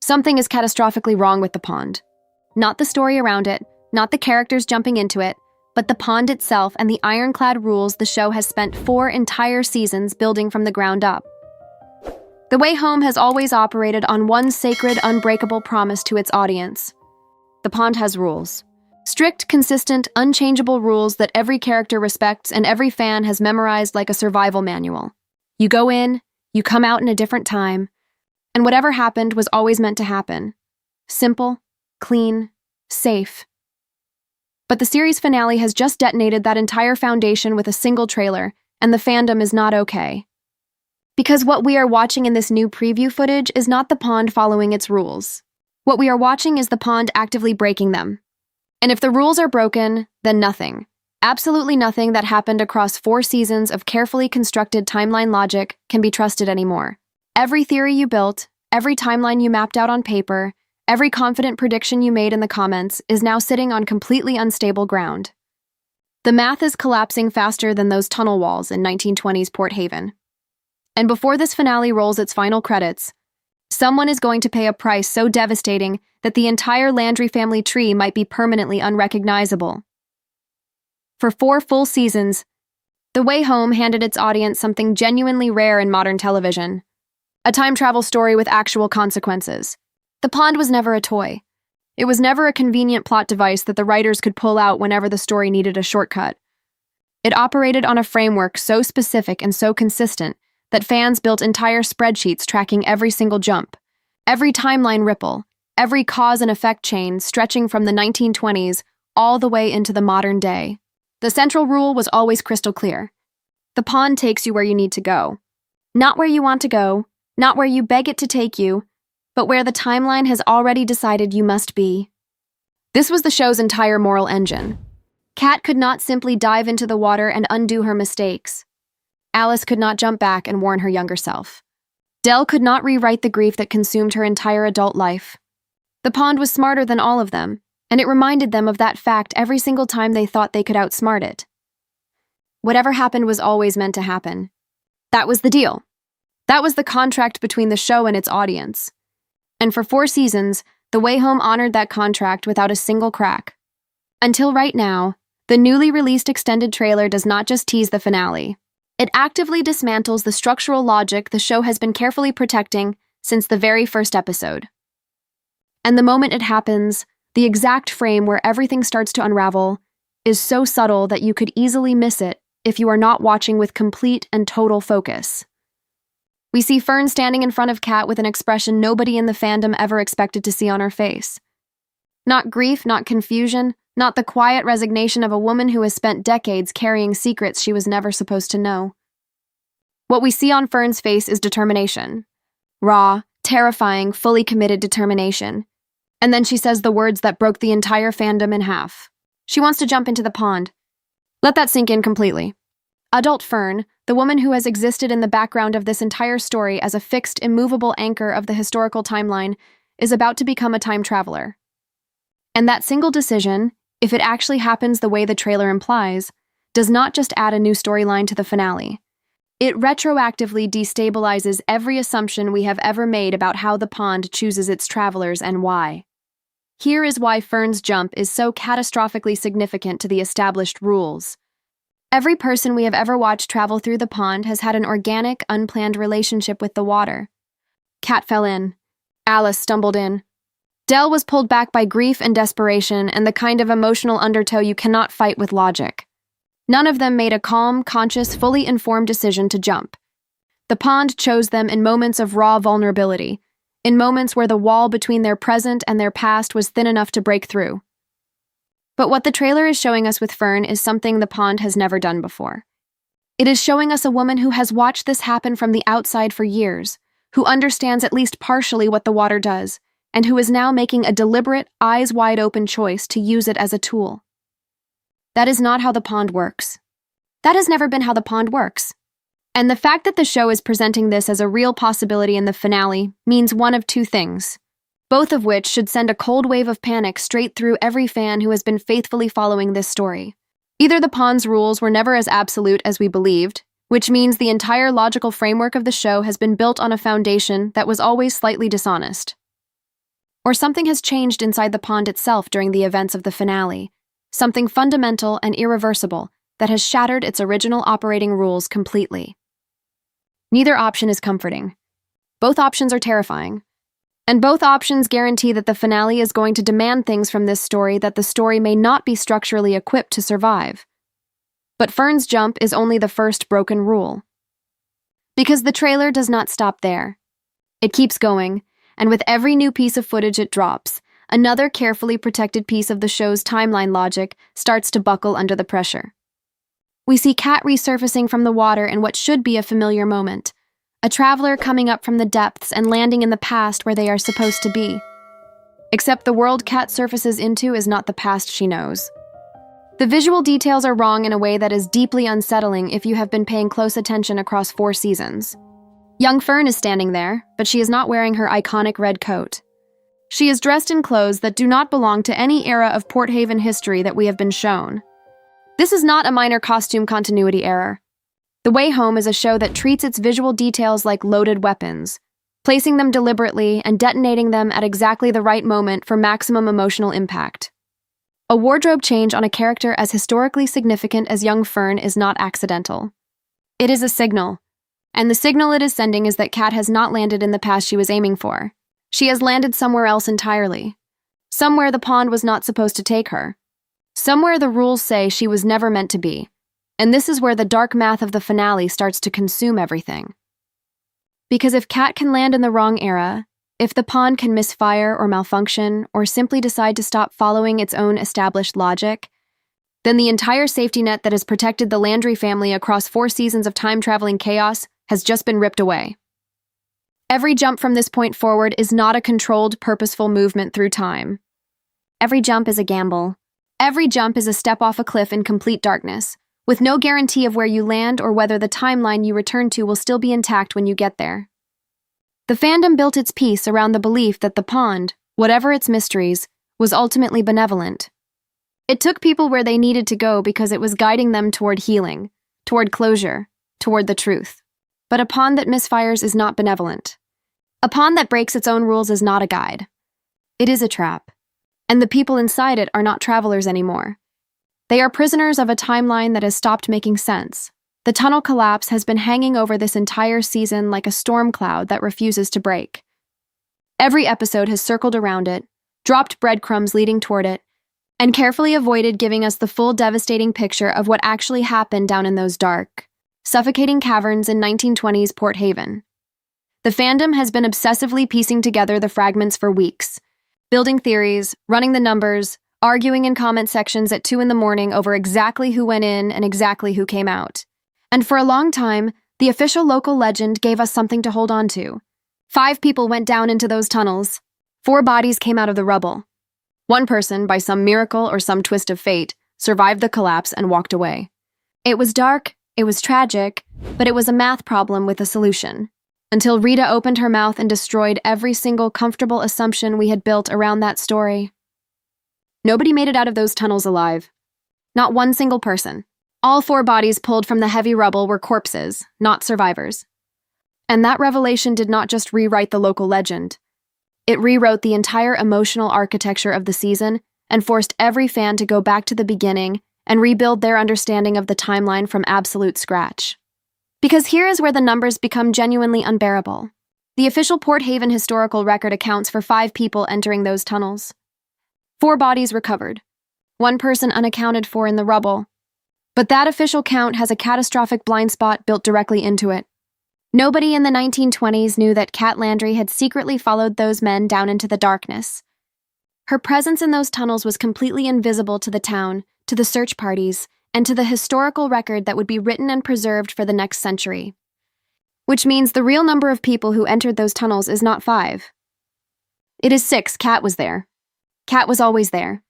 Something is catastrophically wrong with the pond. Not the story around it, not the characters jumping into it, but the pond itself and the ironclad rules the show has spent 4 entire seasons building from the ground up. The Way Home has always operated on one sacred, unbreakable promise to its audience. The pond has rules. Strict, consistent, unchangeable rules that every character respects and every fan has memorized like a survival manual. You go in, you come out in a different time, and whatever happened was always meant to happen. Simple, clean, safe. But the series finale has just detonated that entire foundation with a single trailer, and the fandom is not okay. Because what we are watching in this new preview footage is not the pond following its rules. What we are watching is the pond actively breaking them. And if the rules are broken, then nothing, absolutely nothing that happened across 4 seasons of carefully constructed timeline logic can be trusted anymore. Every theory you built, every timeline you mapped out on paper, every confident prediction you made in the comments is now sitting on completely unstable ground. The math is collapsing faster than those tunnel walls in 1920s Port Haven. And before this finale rolls its final credits, someone is going to pay a price so devastating that the entire Landry family tree might be permanently unrecognizable. For 4 full seasons, The Way Home handed its audience something genuinely rare in modern television: a time travel story with actual consequences. The pond was never a toy. It was never a convenient plot device that the writers could pull out whenever the story needed a shortcut. It operated on a framework so specific and so consistent that fans built entire spreadsheets tracking every single jump, every timeline ripple, every cause and effect chain stretching from the 1920s all the way into the modern day. The central rule was always crystal clear. The pond takes you where you need to go. Not where you want to go, not where you beg it to take you, but where the timeline has already decided you must be. This was the show's entire moral engine. Kat could not simply dive into the water and undo her mistakes. Alice could not jump back and warn her younger self. Dell could not rewrite the grief that consumed her entire adult life. The pond was smarter than all of them, and it reminded them of that fact every single time they thought they could outsmart it. Whatever happened was always meant to happen. That was the deal. That was the contract between the show and its audience. And for 4 seasons, The Way Home honored that contract without a single crack. Until right now, the newly released extended trailer does not just tease the finale. It actively dismantles the structural logic the show has been carefully protecting since the very first episode. And the moment it happens, the exact frame where everything starts to unravel is so subtle that you could easily miss it if you are not watching with complete and total focus. We see Fern standing in front of Kat with an expression nobody in the fandom ever expected to see on her face. Not grief, not confusion, not the quiet resignation of a woman who has spent decades carrying secrets she was never supposed to know. What we see on Fern's face is determination. Raw, terrifying, fully committed determination. And then she says the words that broke the entire fandom in half. She wants to jump into the pond. Let that sink in completely. Adult Fern, the woman who has existed in the background of this entire story as a fixed, immovable anchor of the historical timeline, is about to become a time traveler. And that single decision, if it actually happens the way the trailer implies, does not just add a new storyline to the finale. It retroactively destabilizes every assumption we have ever made about how the pond chooses its travelers and why. Here is why Fern's jump is so catastrophically significant to the established rules. Every person we have ever watched travel through the pond has had an organic, unplanned relationship with the water. Kat fell in. Alice stumbled in. Dell was pulled back by grief and desperation and the kind of emotional undertow you cannot fight with logic. None of them made a calm, conscious, fully informed decision to jump. The pond chose them in moments of raw vulnerability, in moments where the wall between their present and their past was thin enough to break through. But what the trailer is showing us with Fern is something the pond has never done before. It is showing us a woman who has watched this happen from the outside for years, who understands at least partially what the water does, and who is now making a deliberate, eyes-wide-open choice to use it as a tool. That is not how the pond works. That has never been how the pond works. And the fact that the show is presenting this as a real possibility in the finale means one of 2 things, both of which should send a cold wave of panic straight through every fan who has been faithfully following this story. Either the pond's rules were never as absolute as we believed, which means the entire logical framework of the show has been built on a foundation that was always slightly dishonest. Or something has changed inside the pond itself during the events of the finale, something fundamental and irreversible that has shattered its original operating rules completely. Neither option is comforting. Both options are terrifying. And both options guarantee that the finale is going to demand things from this story that the story may not be structurally equipped to survive. But Fern's jump is only the first broken rule. Because the trailer does not stop there. It keeps going, and with every new piece of footage it drops, another carefully protected piece of the show's timeline logic starts to buckle under the pressure. We see Kat resurfacing from the water in what should be a familiar moment, a traveler coming up from the depths and landing in the past where they are supposed to be. Except the world Kat surfaces into is not the past she knows. The visual details are wrong in a way that is deeply unsettling if you have been paying close attention across 4 seasons. Young Fern is standing there, but she is not wearing her iconic red coat. She is dressed in clothes that do not belong to any era of Port Haven history that we have been shown. This is not a minor costume continuity error. The Way Home is a show that treats its visual details like loaded weapons, placing them deliberately and detonating them at exactly the right moment for maximum emotional impact. A wardrobe change on a character as historically significant as young Fern is not accidental. It is a signal, and the signal it is sending is that Kat has not landed in the past she was aiming for. She has landed somewhere else entirely. Somewhere the pond was not supposed to take her. Somewhere the rules say she was never meant to be. And this is where the dark math of the finale starts to consume everything. Because if Kat can land in the wrong era, if the pond can misfire or malfunction, or simply decide to stop following its own established logic, then the entire safety net that has protected the Landry family across 4 seasons of time-traveling chaos has just been ripped away. Every jump from this point forward is not a controlled, purposeful movement through time. Every jump is a gamble. Every jump is a step off a cliff in complete darkness, with no guarantee of where you land or whether the timeline you return to will still be intact when you get there. The fandom built its piece around the belief that the pond, whatever its mysteries, was ultimately benevolent. It took people where they needed to go because it was guiding them toward healing, toward closure, toward the truth. But a pond that misfires is not benevolent. A pond that breaks its own rules is not a guide. It is a trap. And the people inside it are not travelers anymore. They are prisoners of a timeline that has stopped making sense. The tunnel collapse has been hanging over this entire season like a storm cloud that refuses to break. Every episode has circled around it, dropped breadcrumbs leading toward it, and carefully avoided giving us the full devastating picture of what actually happened down in those dark, suffocating caverns in 1920s Port Haven. The fandom has been obsessively piecing together the fragments for weeks, building theories, running the numbers, arguing in comment sections at 2 a.m. over exactly who went in and exactly who came out. And for a long time, the official local legend gave us something to hold on to. 5 people went down into those tunnels. 4 bodies came out of the rubble. 1 person, by some miracle or some twist of fate, survived the collapse and walked away. It was dark, it was tragic, but it was a math problem with a solution. Until Rita opened her mouth and destroyed every single comfortable assumption we had built around that story. Nobody made it out of those tunnels alive. Not one single person. All 4 bodies pulled from the heavy rubble were corpses, not survivors. And that revelation did not just rewrite the local legend. It rewrote the entire emotional architecture of the season and forced every fan to go back to the beginning and rebuild their understanding of the timeline from absolute scratch. Because here is where the numbers become genuinely unbearable. The official Port Haven historical record accounts for 5 people entering those tunnels. 4 bodies recovered. 1 person unaccounted for in the rubble. But that official count has a catastrophic blind spot built directly into it. Nobody in the 1920s knew that Kat Landry had secretly followed those men down into the darkness. Her presence in those tunnels was completely invisible to the town, to the search parties, and to the historical record that would be written and preserved for the next century. Which means the real number of people who entered those tunnels is not 5. It is 6. Kat was there. Kat was always there.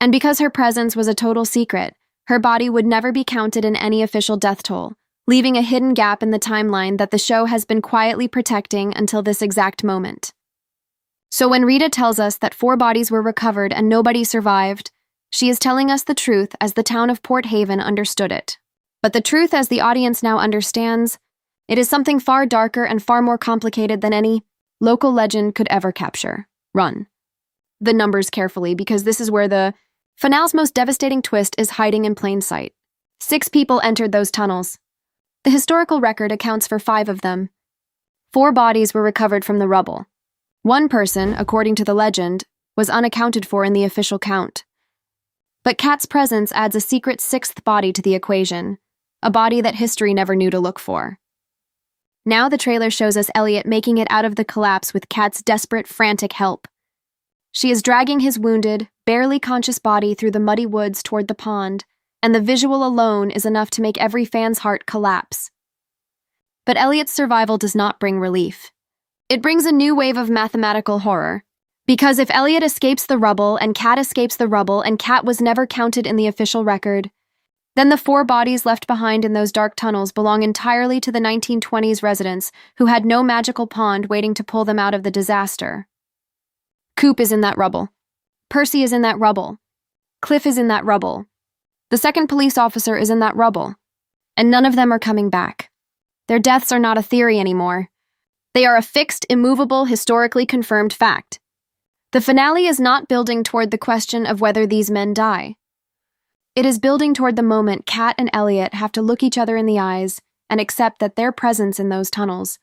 And because her presence was a total secret, her body would never be counted in any official death toll, leaving a hidden gap in the timeline that the show has been quietly protecting until this exact moment. So when Rita tells us that 4 bodies were recovered and nobody survived, she is telling us the truth as the town of Port Haven understood it. But the truth as the audience now understands, it is something far darker and far more complicated than any local legend could ever capture. Run. the numbers carefully because this is where the finale's most devastating twist is hiding in plain sight. 6 people entered those tunnels. The historical record accounts for 5 of them. 4 bodies were recovered from the rubble. 1 person, according to the legend, was unaccounted for in the official count. But Kat's presence adds a secret 6th body to the equation, a body that history never knew to look for. Now the trailer shows us Elliot making it out of the collapse with Kat's desperate, frantic help. She is dragging his wounded, barely conscious body through the muddy woods toward the pond, and the visual alone is enough to make every fan's heart collapse. But Elliot's survival does not bring relief. It brings a new wave of mathematical horror. Because if Elliot escapes the rubble and Kat escapes the rubble and Kat was never counted in the official record, then the 4 bodies left behind in those dark tunnels belong entirely to the 1920s residents who had no magical pond waiting to pull them out of the disaster. Coop is in that rubble. Percy is in that rubble. Cliff is in that rubble. The 2nd police officer is in that rubble. And none of them are coming back. Their deaths are not a theory anymore. They are a fixed, immovable, historically confirmed fact. The finale is not building toward the question of whether these men die. It is building toward the moment Kat and Elliot have to look each other in the eyes and accept that their presence in those tunnels,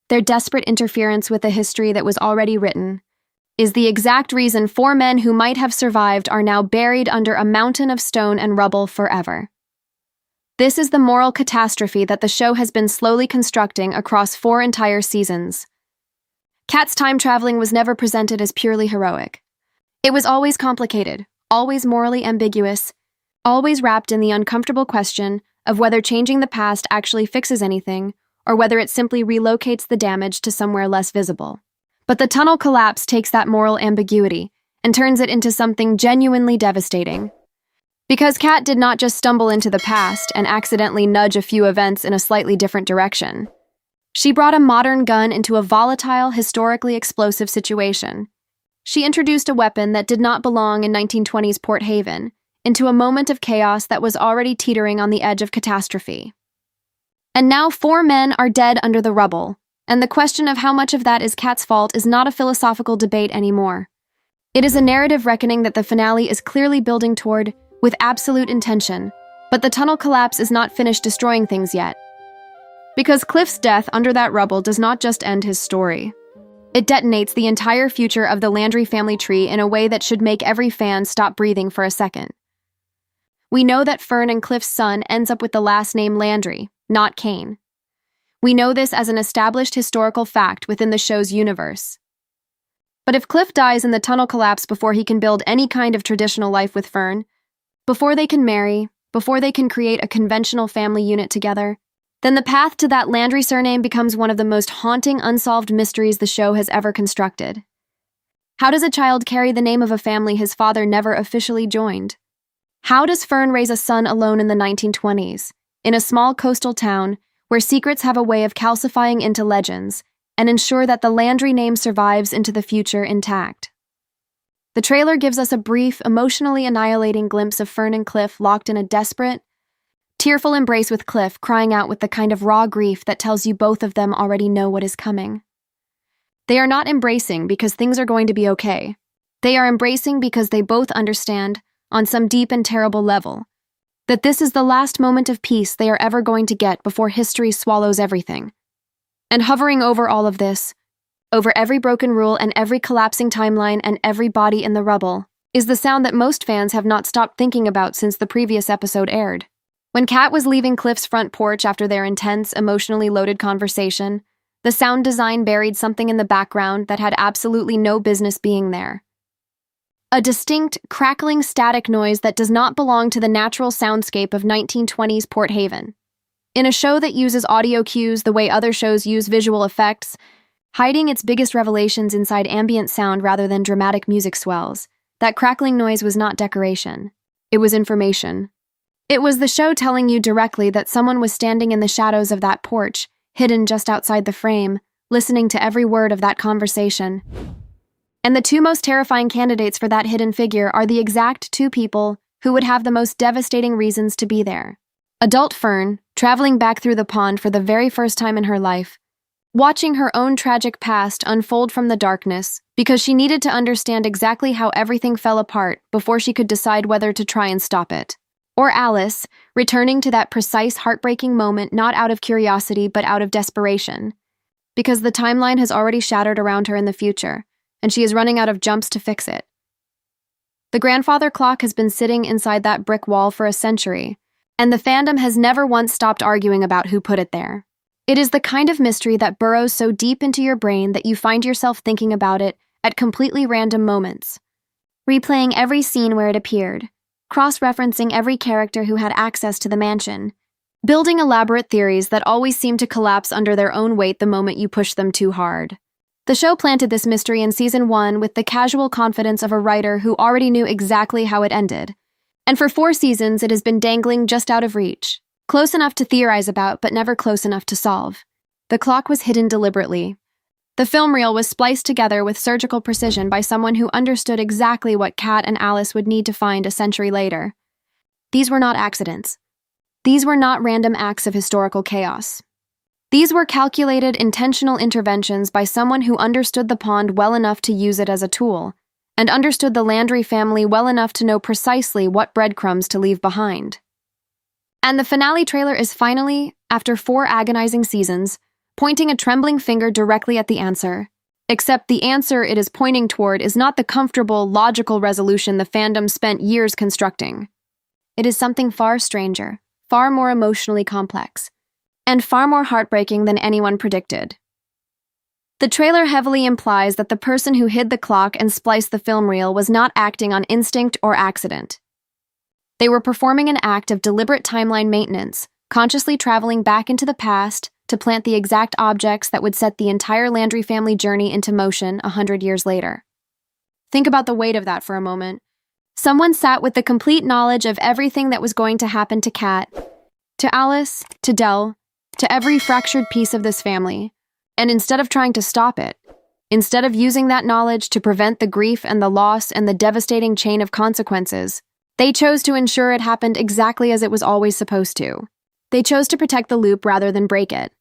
their desperate interference with a history that was already written, is the exact reason 4 men who might have survived are now buried under a mountain of stone and rubble forever. This is the moral catastrophe that the show has been slowly constructing across 4 entire seasons. Kat's time traveling was never presented as purely heroic. It was always complicated, always morally ambiguous, always wrapped in the uncomfortable question of whether changing the past actually fixes anything or whether it simply relocates the damage to somewhere less visible. But the tunnel collapse takes that moral ambiguity and turns it into something genuinely devastating. Because Kat did not just stumble into the past and accidentally nudge a few events in a slightly different direction. She brought a modern gun into a volatile, historically explosive situation. She introduced a weapon that did not belong in 1920s Port Haven into a moment of chaos that was already teetering on the edge of catastrophe. And now 4 men are dead under the rubble, and the question of how much of that is Kat's fault is not a philosophical debate anymore. It is a narrative reckoning that the finale is clearly building toward with absolute intention, but the tunnel collapse is not finished destroying things yet. Because Cliff's death under that rubble does not just end his story. It detonates the entire future of the Landry family tree in a way that should make every fan stop breathing for a second. We know that Fern and Cliff's son ends up with the last name Landry, not Kane. We know this as an established historical fact within the show's universe. But if Cliff dies in the tunnel collapse before he can build any kind of traditional life with Fern, before they can marry, before they can create a conventional family unit together, then the path to that Landry surname becomes one of the most haunting unsolved mysteries the show has ever constructed. How does a child carry the name of a family his father never officially joined? How does Fern raise a son alone in the 1920s, in a small coastal town where secrets have a way of calcifying into legends and ensure that the Landry name survives into the future intact? The trailer gives us a brief, emotionally annihilating glimpse of Fern and Cliff locked in a desperate, tearful embrace with Cliff crying out with the kind of raw grief that tells you both of them already know what is coming. They are not embracing because things are going to be okay. They are embracing because they both understand, on some deep and terrible level, that this is the last moment of peace they are ever going to get before history swallows everything. And hovering over all of this, over every broken rule and every collapsing timeline and every body in the rubble, is the sound that most fans have not stopped thinking about since the previous episode aired. When Kat was leaving Cliff's front porch after their intense, emotionally loaded conversation, the sound design buried something in the background that had absolutely no business being there. A distinct, crackling static noise that does not belong to the natural soundscape of 1920s Port Haven. In a show that uses audio cues the way other shows use visual effects, hiding its biggest revelations inside ambient sound rather than dramatic music swells, that crackling noise was not decoration. It was information. It was the show telling you directly that someone was standing in the shadows of that porch, hidden just outside the frame, listening to every word of that conversation. And the 2 most terrifying candidates for that hidden figure are the exact 2 people who would have the most devastating reasons to be there. Adult Fern, traveling back through the pond for the very first time in her life, watching her own tragic past unfold from the darkness because she needed to understand exactly how everything fell apart before she could decide whether to try and stop it. Or Alice, returning to that precise heartbreaking moment not out of curiosity but out of desperation, because the timeline has already shattered around her in the future, and she is running out of jumps to fix it. The grandfather clock has been sitting inside that brick wall for a century, and the fandom has never once stopped arguing about who put it there. It is the kind of mystery that burrows so deep into your brain that you find yourself thinking about it at completely random moments, replaying every scene where it appeared, cross-referencing every character who had access to the mansion, building elaborate theories that always seem to collapse under their own weight the moment you push them too hard. The show planted this mystery in Season 1 with the casual confidence of a writer who already knew exactly how it ended. And for 4 seasons, it has been dangling just out of reach, close enough to theorize about, but never close enough to solve. The clock was hidden deliberately. The film reel was spliced together with surgical precision by someone who understood exactly what Kat and Alice would need to find a century later. These were not accidents. These were not random acts of historical chaos. These were calculated, intentional interventions by someone who understood the pond well enough to use it as a tool, and understood the Landry family well enough to know precisely what breadcrumbs to leave behind. And the finale trailer is finally, after 4 agonizing seasons, pointing a trembling finger directly at the answer. Except the answer it is pointing toward is not the comfortable, logical resolution the fandom spent years constructing. It is something far stranger, far more emotionally complex, and far more heartbreaking than anyone predicted. The trailer heavily implies that the person who hid the clock and spliced the film reel was not acting on instinct or accident. They were performing an act of deliberate timeline maintenance, consciously traveling back into the past to plant the exact objects that would set the entire Landry family journey into motion 100 years later. Think about the weight of that for a moment. Someone sat with the complete knowledge of everything that was going to happen to Kat, to Alice, to Dell, to every fractured piece of this family, and instead of trying to stop it, instead of using that knowledge to prevent the grief and the loss and the devastating chain of consequences, they chose to ensure it happened exactly as it was always supposed to. They chose to protect the loop rather than break it.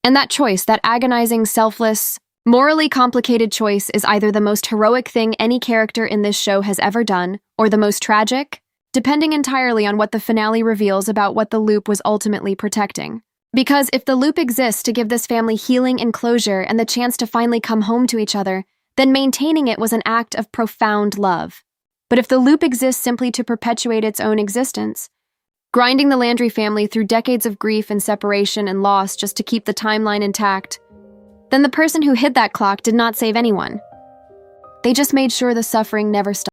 And that choice, that agonizing, selfless, morally complicated choice, is either the most heroic thing any character in this show has ever done, or the most tragic, depending entirely on what the finale reveals about what the loop was ultimately protecting. Because if the loop exists to give this family healing and closure and the chance to finally come home to each other, then maintaining it was an act of profound love. But if the loop exists simply to perpetuate its own existence, grinding the Landry family through decades of grief and separation and loss just to keep the timeline intact, then the person who hid that clock did not save anyone. They just made sure the suffering never stopped.